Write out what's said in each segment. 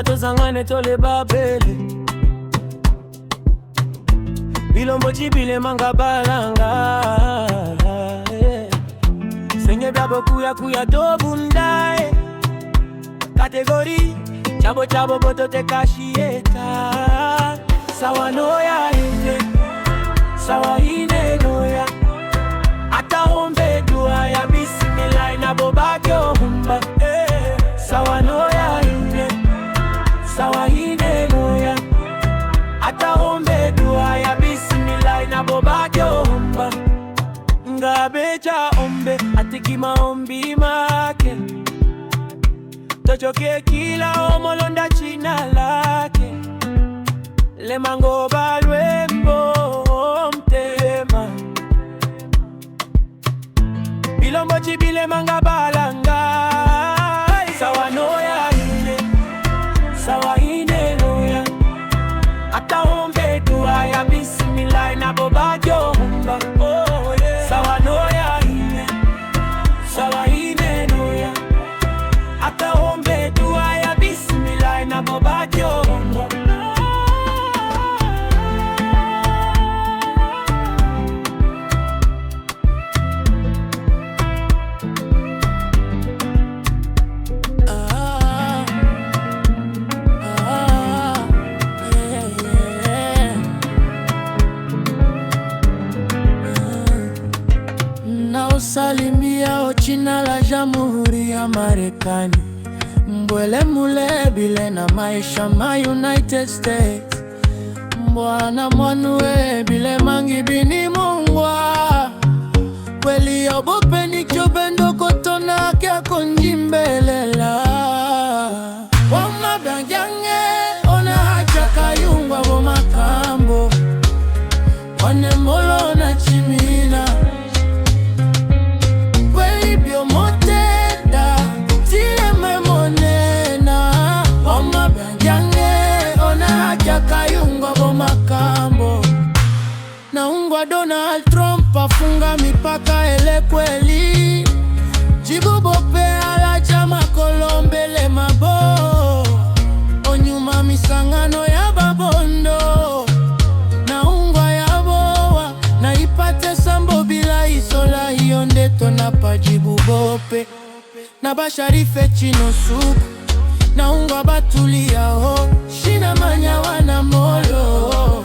to sangane tole babele. Bilombo chibile manga balanga. Senye biabo kuya dobundae. Kategori chabo chabo boto te kashieta. Sawa noya ine, sawa ine noya. Ata hombe dua ya bismillah na bobakyo humba. Sawa noya ine, sawa ine noya. Ata hombe dua ya bismillah na bobakyo humba. Ngabecha ombe atiki maombi make. Tochoke kila omolonda china lake. Le mango balwembo mtema. Bilombo chibile manga balanga. Sawa noya ine, sawa ine noya. Ata hombe dua ya bismillah na bobakyo humba. Sawa noya ine, sawa ine noya. Ata hombe dua ya bismillah na bobakyo humba. Salimia ochina la Jamhuri ya Marekani. Mbwele mule bile na maisha ma United States. Mbwana mwanue bile mangi bini mungwa. Kweli obope ni chobendo kotona kia konjimbelela. Wama banjange ona hacha kayungwa bo makambo. Wane molo na chimina. Naungwa Donald Trump afunga mipaka ele kweli. Jibu bope ala chama kolombele mabo. Onyuma misangano ya babondo. Naungwa ya boa na ipate sambo bila isola hiyo ndeto na pajibu bope. Na basharife chino suku. Naungwa batulia ho. Shina manya wana molo.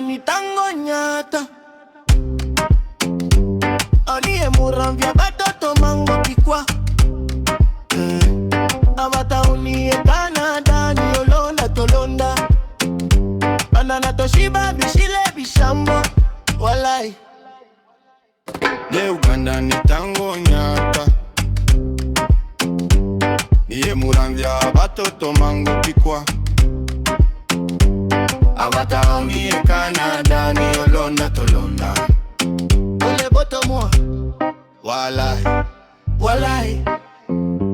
Ni tango nyata. Onie muranvya batoto mango pikwa. Abata unie Canada ni olonda tolonda. Banana toshiba bishile bishambo. Walai. Ne Uganda ni tango nyata. Niye muranvya batoto mango pikwa. Abata unie Canada ni olonda tolonda. Ole boto mwa. Walai. Walai.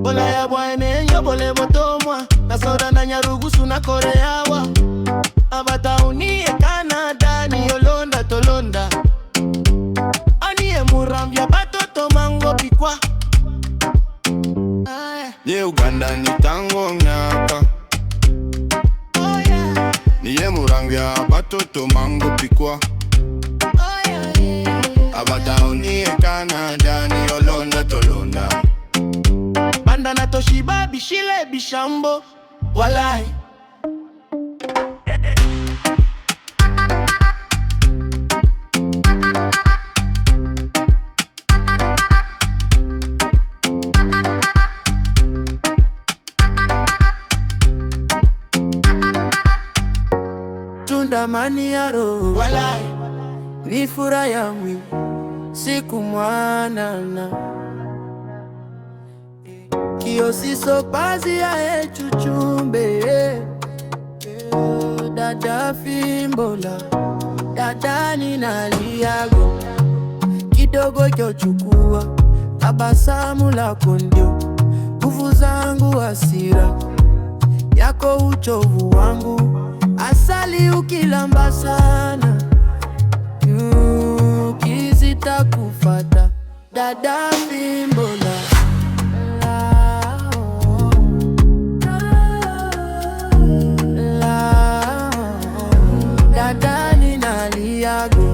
Bola ya bwane nyo bole boto mwa. Na soda na nyarugusu na Koreawa. Abata unie Canada ni olonda tolonda. Anie muranvya batoto mango pikwa. Ye Uganda ni tango nyaka. Niye muranvya batoto mango pikwa. Abata unie Canada ni olonda tolonda. Banda na toshiba bishile bishambo. Walai. naunda amani ya roho. Walai, Ni furaha ya mwili, siku mwanana Kiosiso pazi ya chuchumbe dada Fimbola, dada ninaliago kidogo kiochukua tabasamu lako ndio nguvu zangu, hasira yako uchovu wangu, asali ukilamba sana kizita kufata dada Fimbola. Dada ninaliago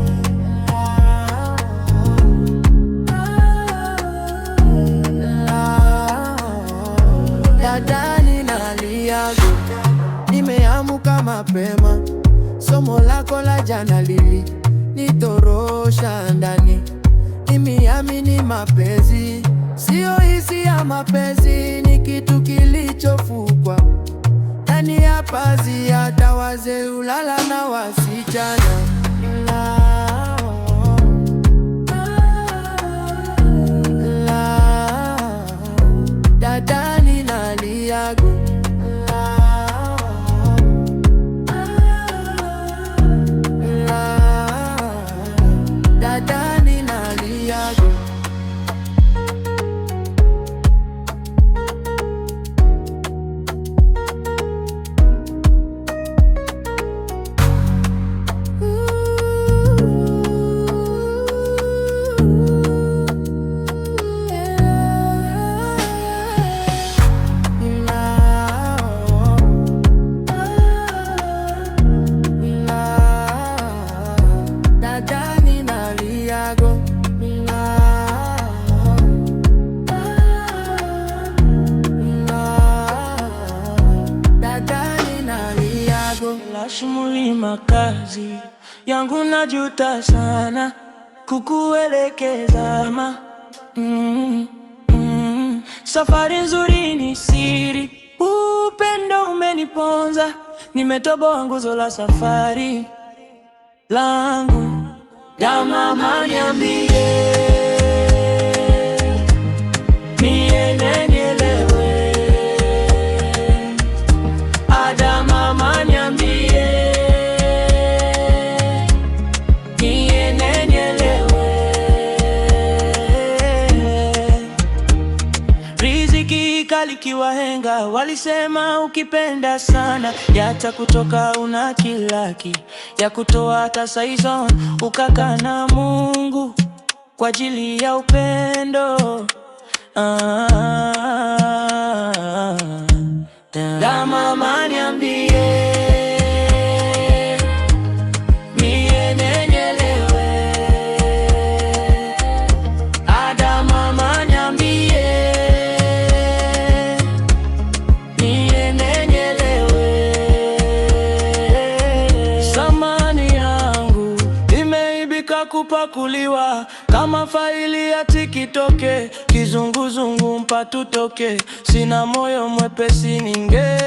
dada ninaliago, nimeamuka mapema, somo lako la jana lili nitorosha ndani, nimeamini mapenzi sio hisi ya mapenzi, ni kitu kilichofukwa ndani ya pazi, hata wazee ulala na wasichana. Dada ninaliago dada ninaliago. Lashimuli makazi yangu najuta sana kukuelekeza Safari nzuri ni siri, upendo umeniponza, nimetoboa nguzo la safari langu. Ya mama niambie, niende nielewe. Ada mama niambie, niende nielewe. Riziki kalikiwa henga, walisema ukipenda sana yata kutoka una kilaki ya kutoa hata saizon, ukakana Mungu kwa ajili ya upendo. Da mama niambie, niende nielewe. Ada mama niambie, niende nielewe. Samani yangu imeibika kupakuliwa kama faili ya tikitoke, kizunguzungu mpatutoke, sina moyo mwepesi ninge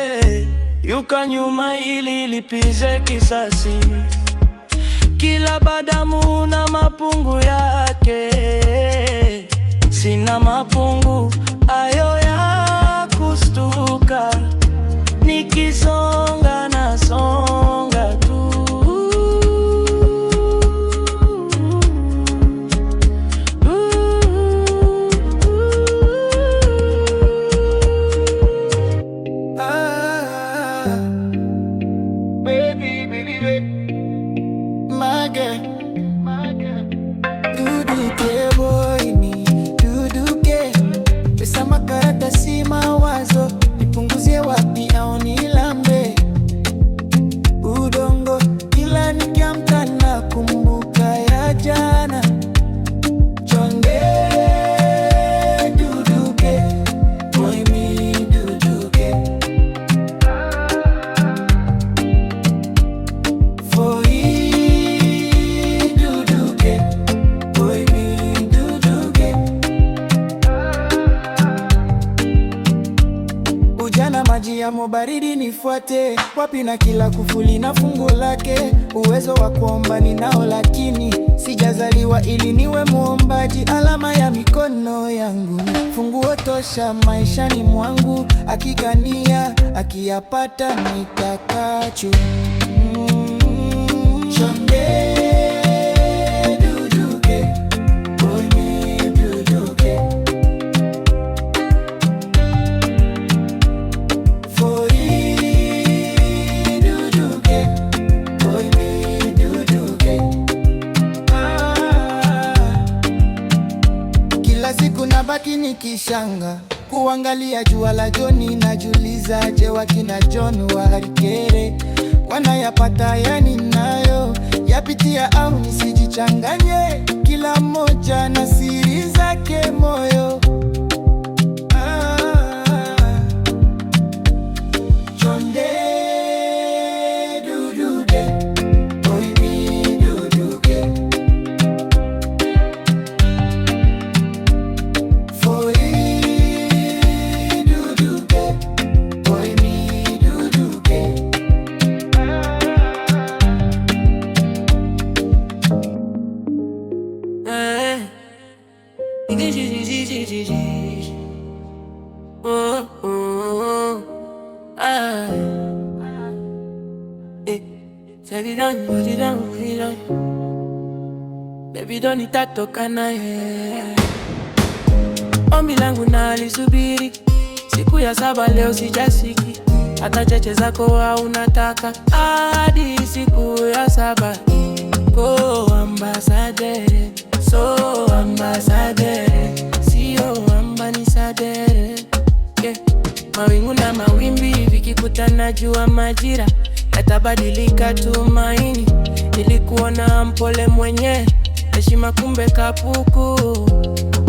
yuka nyuma ili lipize kisasi. Kila badamu na mapungu yake, sina mapungu ayo ya kustuka, nikisonga na songa tu. Duduke boy ni duduke, pesa makaratasi mawazo, nipunguzie wapi au nilambe udongo, kila nikiamka nakumbuka ya jana. Chonde duduke boy ni duduke, for nifuate wapi, na kila kufuli na fungu lake. Uwezo wa kuomba ninao, lakini sijazaliwa ili niwe muombaji. Alama ya mikono yangu, funguo tosha maishani mwangu. Akigania, akiyapata nitakacho. Chonde duduke, boy mi duduke. Foi duduke, boy mi duduke. Kila siku nabaki nikishanga kuangalia jua la Joni, najuliza je, wakina John Warikere wanayapata yani nayo yapitia, au nisijichanganye? Kila mmoja na siri zake moyo. Chonde duduke, boy mi duduke. Foi duduke, boy mi duduke. Baby don't itatoka naye. Ombi langu na alisubiri siku ya 7 leo sijasiki, hata cheche zako haunataka hadi siku ya 7. Go ambasadere, so ambasadere, sio ambanisadere, yeah. Mawingu na mawimbi vikikutana, jua majira yatabadilika tumaini. Nilikuona mpole mwenye heshima, kumbe kapuku.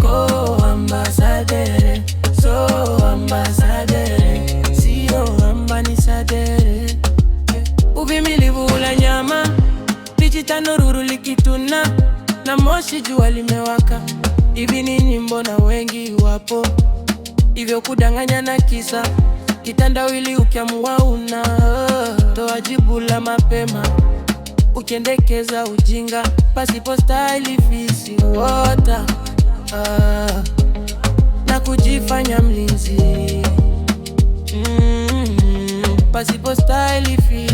Go ambasadere, so ambasadere, sio ambanisadere, yeah. Uvimilivu ula nyama, tano ruru likituna na moshi jua limewaka. Hivi nini, mbona wengi wapo hivyo kudanganya na kisa kitandawili? Ukiamua una toa jibu la mapema, ukiendekeza ujinga pasipo style fisi wota na kujifanya mlinzi pasipo style fisi.